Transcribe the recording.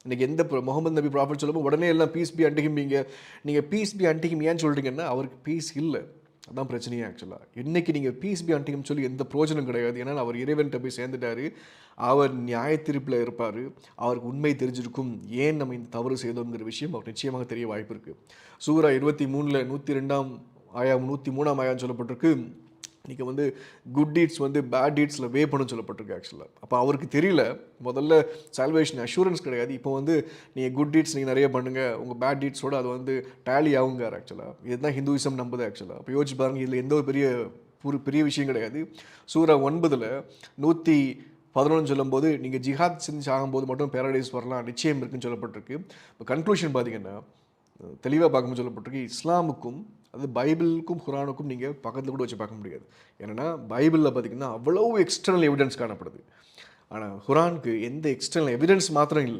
இன்றைக்கி எந்த முகமது நபி ப்ராஃபட் சொல்லும்போது உடனே எல்லாம் பீஸ் பி அன்டிகிம்பீங்க. நீங்கள் பீஸ் பி அன்டிகிம் ஏன்னு சொல்கிறீங்கன்னா அவருக்கு பீஸ் இல்லை. அதான் பிரச்சனையே ஆக்சுவலாக. இன்றைக்கி நீங்கள் பீஸ் பி அன்டிகிம் சொல்லி எந்த பிரோஜனம் கிடையாது. ஏன்னா அவர் இறைவன்கிட்ட போய் சேர்ந்துட்டார். அவர் நியாயத்தீர்ப்பில் இருப்பார். அவருக்கு உண்மை தெரிஞ்சிருக்கும் ஏன் நம்ம இந்த தவறு செய்தோங்கிற விஷயம் அவர் நிச்சயமாக தெரிய வாய்ப்பு இருக்குது. சூரா 23 102 ஆயா 103 ஆயான்னு சொல்லப்பட்டிருக்கு. இன்றைக்கி வந்து குட் டீட்ஸ் வந்து பேட் டீட்ஸில் வே பண்ண சொல்லப்பட்டிருக்கு ஆக்சுவலாக. அப்போ அவருக்கு தெரியல, முதல்ல சால்வேஷன் அஷூரன்ஸ் கிடையாது. இப்போ வந்து நீங்கள் குட் டீட்ஸ் நீங்கள் நிறைய பண்ணுங்கள், உங்கள் பேட் டீட்ஸோடு அது வந்து டேலி ஆகுங்கார் ஆக்சுவலாக. இதுதான் ஹிந்துவிசம் நம்புது ஆக்சுவலாக. அப்போ யோசிச்சு பாருங்கள், இதில் எந்த ஒரு பெரிய விஷயம் கிடையாது. சூரா 9 111 சொல்லும்போது நீங்கள் ஜிஹாத் செஞ்சு ஆகும்போது மட்டும் பேரடைஸ் வரலாம் நிச்சயம் இருக்குன்னு சொல்லப்பட்டிருக்கு. இப்போ கன்க்ளூஷன் பார்த்தீங்கன்னா தெளிவாக பார்க்கும்போது சொல்லப்பட்டிருக்கு, இஸ்லாமுக்கும் அது பைபிளுக்கும் குரானுக்கும் நீங்கள் பக்கத்தில் கூட வச்சு பார்க்க முடியாது. ஏன்னா பைபிளில் பார்த்திங்கன்னா அவ்வளோ எக்ஸ்டர்னல் எவிடன்ஸ் காணப்படுது. ஆனால் குரானுக்கு எந்த எக்ஸ்டர்னல் எவிடன்ஸ் மாத்திரம் இல்லை.